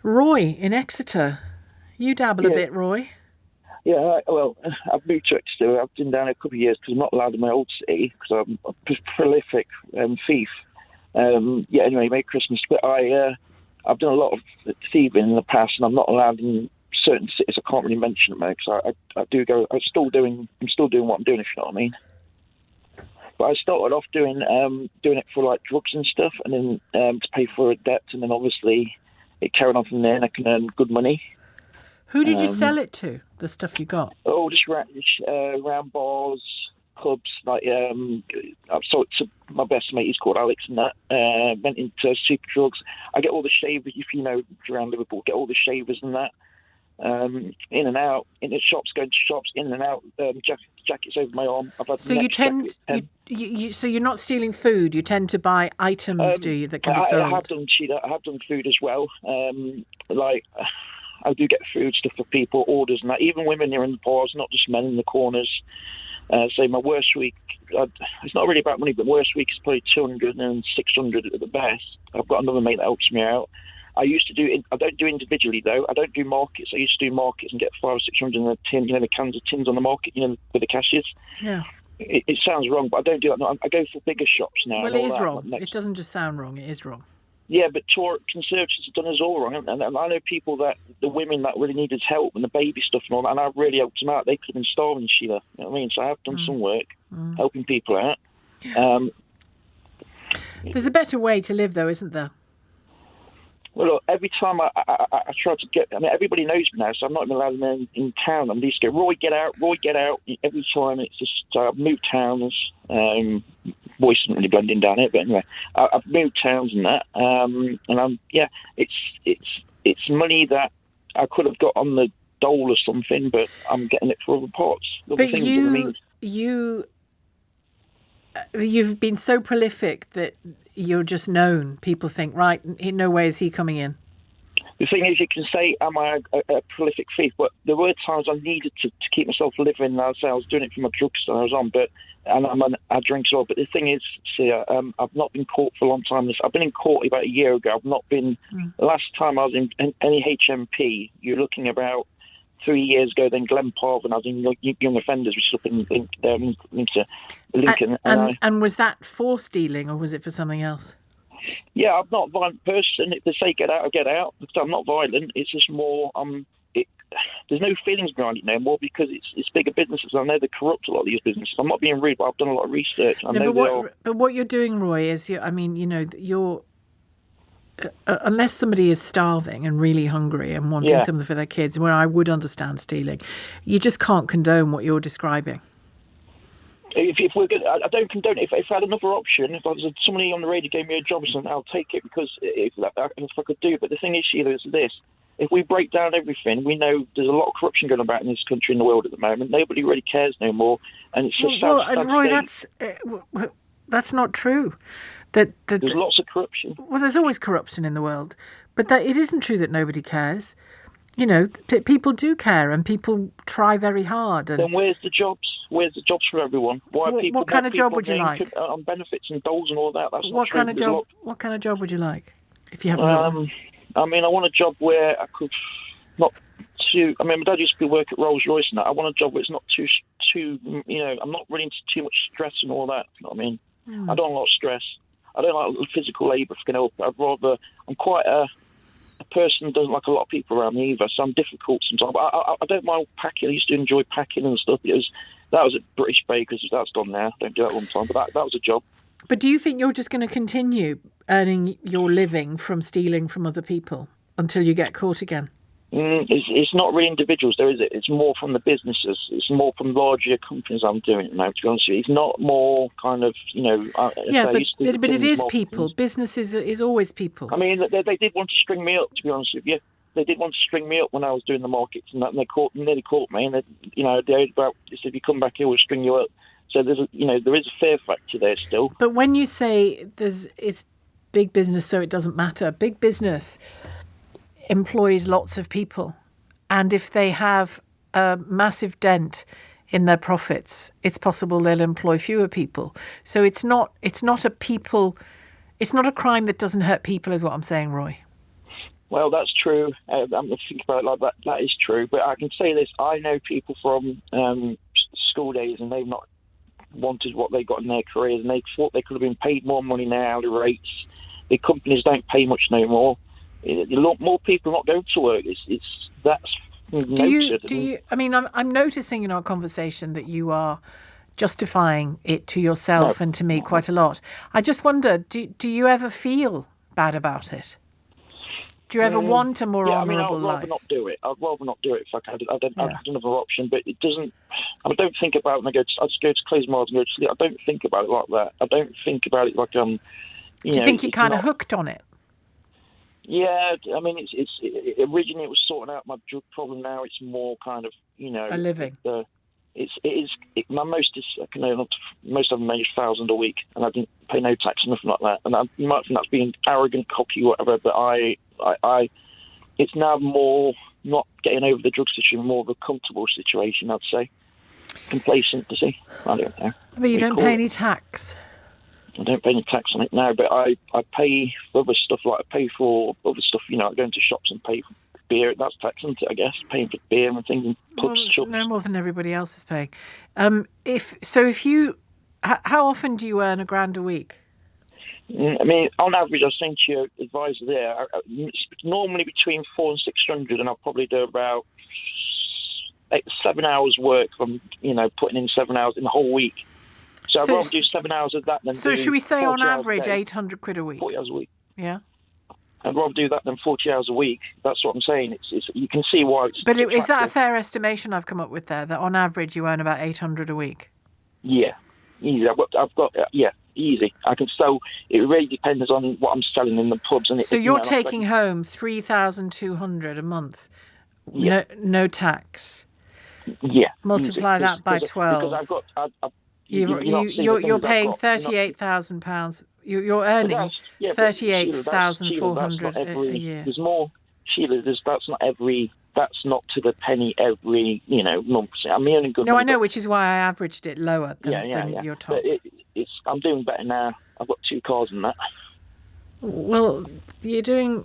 Roy in Exeter. You dabble a Yeah, bit, Roy. yeah. Well, I've moved to Exeter. I've been down a couple of years because I'm not allowed in my old city because I'm a prolific thief. Yeah. Anyway, Merry Christmas. But I've done a lot of thieving in the past, and I'm not allowed in certain cities. I can't really mention them because I do go. I'm still doing what I'm doing. If you know what I mean. But I started off doing it for like drugs and stuff, and then to pay for a debt, and then obviously it carried on from there, and I can earn good money. Who did you Um, sell it to, the stuff you got? just round bars, clubs. Like I've sold it to my best mate. He's called Alex, and that went into super drugs. I get all the shavers, if you know around Liverpool. Get all the shavers and that. In and out, in the shops, going to shops, in and out. Jackets over my arm. I've had So you neck tend, jacket. so you're not stealing food. You tend to buy items, do you, that can be sold? I have done cheetah. I have done food as well. Like I do get food stuff for people, orders and that. Even women here in the bars, not just men in the corners. So my worst week, it's not really about money, but worst week is probably 200 and 600 at the best. I've got another mate that helps me out. I used to do. I don't do individually though. I don't do markets. I used to do markets and get 500 or 600 in a tin. You know the cans of tins on the market. You know with the cashiers. Yeah. It sounds wrong, but I don't do that. No, I go for bigger shops now. Well, and it all is that. wrong. It doesn't just sound wrong. It is wrong. Yeah, but Conservatives have done us all wrong. And I know people the women that really needed help and the baby stuff and all that, and I've really helped them out. They could have been starving, Sheila. You know what I mean? So I have done some work helping people out. There's a better way to live, though, isn't there? Well, look, every time I try to get, I mean, everybody knows me now, so I'm not even allowed in town. I'm just go, Roy, get out. Every time it's just, so I've moved towns. Voice isn't really blending down it, but anyway, I've moved towns and that. And it's money that I could have got on the dole or something, but I'm getting it for other parts. But you've been so prolific that you're just known. People think, right, in no way is he coming in. The thing is, you can say, am I a prolific thief? But there were times I needed to keep myself living. I was doing it for my drugs that I was on, I drink as well. But the thing is, see, I've not been caught for a long time. I've been in court about a year ago. I've not been. The last time I was in any HMP, you're looking about 3 years ago. Then Glen Park, when I was in young offenders, which is up in Lincoln. And was that for stealing, or was it for something else? Yeah, I'm not a violent person. If they say get out, I get out. Because I'm not violent. It's just more. There's no feelings behind it no more because it's bigger businesses. I know they corrupt a lot of these businesses. I'm not being rude, but I've done a lot of research. But what you're doing, Roy, is you're unless somebody is starving and really hungry and wanting something for their kids, where I would understand stealing, you just can't condone what you're describing. If we're good, I don't condone it. If I had another option, if somebody on the radio gave me a job or something, I'll take it because if I could do it. But the thing is, Sheila, is this. If we break down everything, we know there's a lot of corruption going about in this country and the world at the moment. Nobody really cares no more. And it's just sad Roy, that's not true. There's lots of corruption. Well, there's always corruption in the world. But it isn't true that nobody cares. You know, people do care and people try very hard. And then where's the jobs? Where's the jobs for everyone? What kind of job would you like? On benefits and doles and all that. That's what kind of job? What kind of job would you like? If you haven't got one? I mean, I want a job where I could not too. I mean, my dad used to work at Rolls Royce and that. I want a job where it's not too. You know, I'm not really into too much stress and all that. You know what I mean? I don't want a lot of stress. I don't like physical labour if I can help. I'm quite a person who doesn't like a lot of people around me either, so I'm difficult sometimes. I don't mind packing. I used to enjoy packing and stuff. That was at British Bakers. That's gone now. Don't do that all the time, but that was a job. But do you think you're just going to continue earning your living from stealing from other people until you get caught again? It's not really individuals, though, is it? It's more from the businesses. It's more from larger companies I'm doing it now, to be honest with you. It's not more kind of, you know... but it is people. Business is always people. I mean, they did want to string me up, to be honest with you. They did want to string me up when I was doing the markets, and they nearly caught me. And they said, if you come back here, we'll string you up. So there is a fear factor there still. But when you say it's big business, so it doesn't matter, big business employs lots of people, and if they have a massive dent in their profits, it's possible they'll employ fewer people. So it's not a crime that doesn't hurt people, is what I'm saying, Roy. Well, that's true. I'm going to think about it like that. That is true. But I can say this. I know people from school days, and they've not wanted what they got in their careers, and they thought they could have been paid more money now. The rates, the companies don't pay much no more. A lot more people are not going to work. That's noted. Do you? I mean, I'm noticing in our conversation that you are justifying it to yourself and to me quite a lot. I just wonder, do you ever feel bad about it? Do you ever want a more honourable life? I'd rather not do it. I'd rather not do it if I had another option. But it doesn't. I don't think about it. I just go to close my eyes and go to sleep. I don't think about it like that. I don't think about it like Do you think you're kind of hooked on it? Yeah, I mean, originally it was sorting out my drug problem. Now it's more kind of a living. My most is I can earn most of them made £1,000 a week, and I didn't pay no tax or nothing like that. And you might think that's being arrogant, cocky, whatever. But it's now more not getting over the drug situation, more of a comfortable situation, I'd say. Complacent, to see. I don't know. But you don't pay any tax. I don't pay any tax on it now, but I pay for other stuff, like I pay for other stuff, I go into shops and pay for beer. That's tax, isn't it, I guess? Paying for beer and things in pubs and shops. No more than everybody else is paying. How often do you earn £1,000 a week? I mean, on average, I was saying to your advisor there, normally between 400 and 600, and I'll probably do about 7 hours work from, putting in 7 hours in the whole week. So I'd rather do 7 hours of that than So should we say on average £800 a week? 40 hours a week. Yeah. I'd rather do that than 40 hours a week. That's what I'm saying. It's you can see why it's But is that a fair estimation I've come up with there, that on average you earn about £800 a week? Yeah. Easy. I've got easy. I can sell. It really depends on what I'm selling in the pubs. And so you're taking home £3,200 a month, no tax. Yeah. Multiply that by 12. Because I've got. You're paying £38,000. You're earning £38,400 a year. There's more, Sheila. That's not to the penny every month. I'm earning good. No, money, I know, which is why I averaged it lower than your top. But I'm doing better now. I've got 2 cars and that. Well, you're doing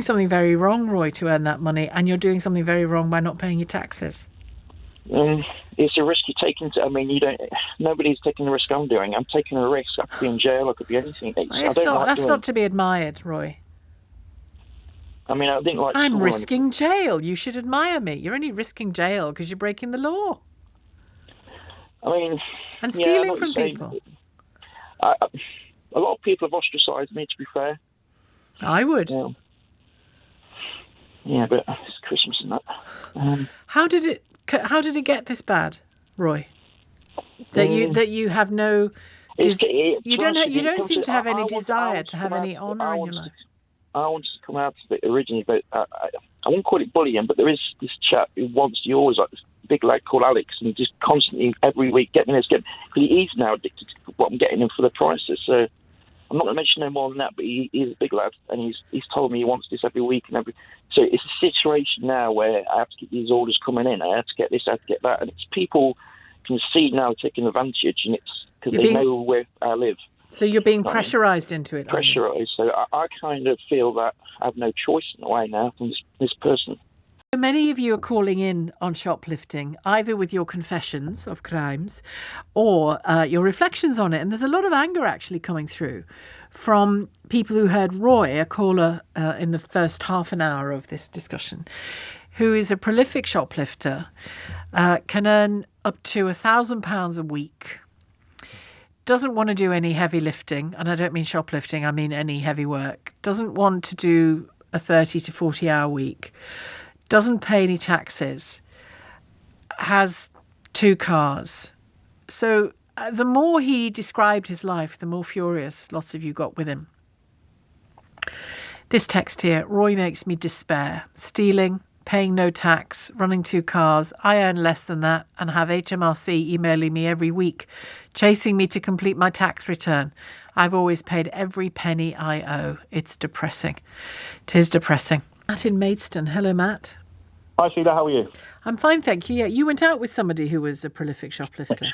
something very wrong, Roy, to earn that money, and you're doing something very wrong by not paying your taxes. It's a risk you're taking. Nobody's taking the risk I'm doing. I'm taking a risk. I could be in jail. I could be anything. That's not to be admired, Roy. I mean, I think I'm risking jail. You should admire me. You're only risking jail because you're breaking the law. I mean, and stealing from people. A lot of people have ostracised me, to be fair. I would. Yeah, but it's Christmas and that. How did it get this bad, Roy? That you have no. You don't seem to have any desire to have any honour in your life. I wanted to come out of it originally, but I won't call it bullying, but there is this chap who wants you always like this big lad called Alex, and he just constantly every week getting this, because he's now addicted to what I'm getting him for the prices. So I'm not going to mention no more than that, but he's a big lad, and he's told me he wants this every week and every. So it's a situation now where I have to get these orders coming in. I have to get this, I have to get that, and it's people can see now taking advantage, and it's because they know where I live. So you're being pressurised into it. Pressurised. So I kind of feel that I have no choice in a way now from this person. Many of you are calling in on shoplifting, either with your confessions of crimes or your reflections on it. And there's a lot of anger actually coming through from people who heard Roy, a caller in the first half an hour of this discussion, who is a prolific shoplifter, can earn up to £1,000 a week, doesn't want to do any heavy lifting, and I don't mean shoplifting, I mean any heavy work, doesn't want to do a 30 to 40 hour week, doesn't pay any taxes, has 2 cars. So the more he described his life, the more furious lots of you got with him. This text here, Roy makes me despair. Stealing, paying no tax, running 2 cars. I earn less than that and have HMRC emailing me every week, chasing me to complete my tax return. I've always paid every penny I owe. It's depressing. 'Tis depressing. Matt in Maidstone. Hello, Matt. Hi, Sheila. How are you? I'm fine, thank you. Yeah, you went out with somebody who was a prolific shoplifter.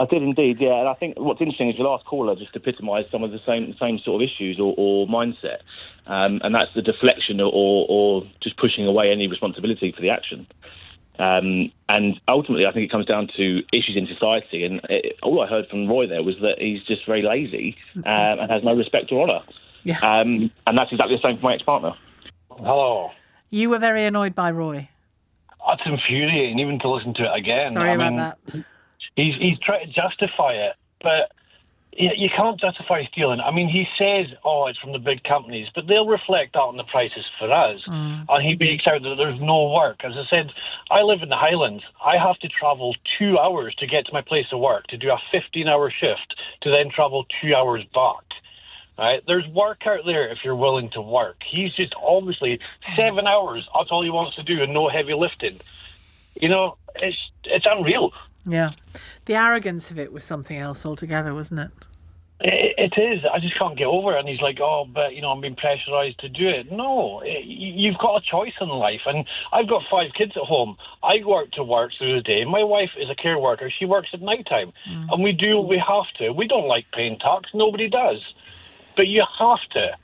I did indeed, yeah. And I think what's interesting is the last caller just epitomised some of the same sort of issues or mindset, and that's the deflection or just pushing away any responsibility for the action. And ultimately, I think it comes down to issues in society. And all I heard from Roy there was that he's just very lazy and has no respect or honour. Yeah. And that's exactly the same for my ex-partner. Hello. You were very annoyed by Roy. That's infuriating, even to listen to it again. Sorry about that. He's trying to justify it, but you can't justify stealing. I mean, he says, it's from the big companies, but they'll reflect that on the prices for us. And he makes out that there's no work. As I said, I live in the Highlands. I have to travel 2 hours to get to my place of work, to do a 15-hour shift, to then travel 2 hours back. Right? There's work out there if you're willing to work. He's just obviously 7 hours, that's all he wants to do, and no heavy lifting. You know, it's unreal. Yeah. The arrogance of it was something else altogether, wasn't it? It is. I just can't get over it. And he's like, but, I'm being pressurised to do it. No, you've got a choice in life. And I've got 5 kids at home. I go out to work through the day. My wife is a care worker. She works at night time. And we do what we have to. We don't like paying tax. Nobody does. But you have to.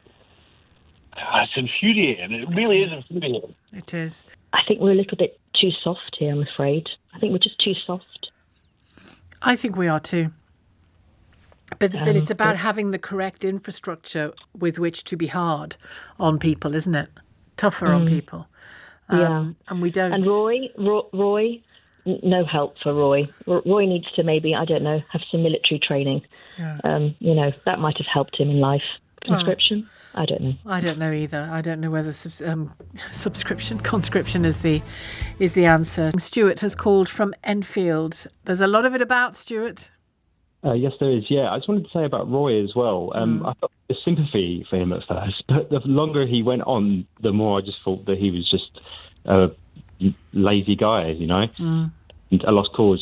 It's infuriating. It really is infuriating. It is. I think we're a little bit too soft here, I'm afraid. I think we're just too soft. I think we are too. But it's about having the correct infrastructure with which to be hard on people, isn't it? Tougher on people. And we don't. And Roy, no help for Roy. Roy needs to maybe, I don't know, have some military training. Yeah. That might have helped him in life. Conscription? I don't know. I don't know either. I don't know whether conscription is the answer. Stuart has called from Enfield. There's a lot of it about, Stuart. Yes, there is. Yeah, I just wanted to say about Roy as well. I felt the sympathy for him at first, but the longer he went on, the more I just thought that he was just a lazy guy, and a lost cause.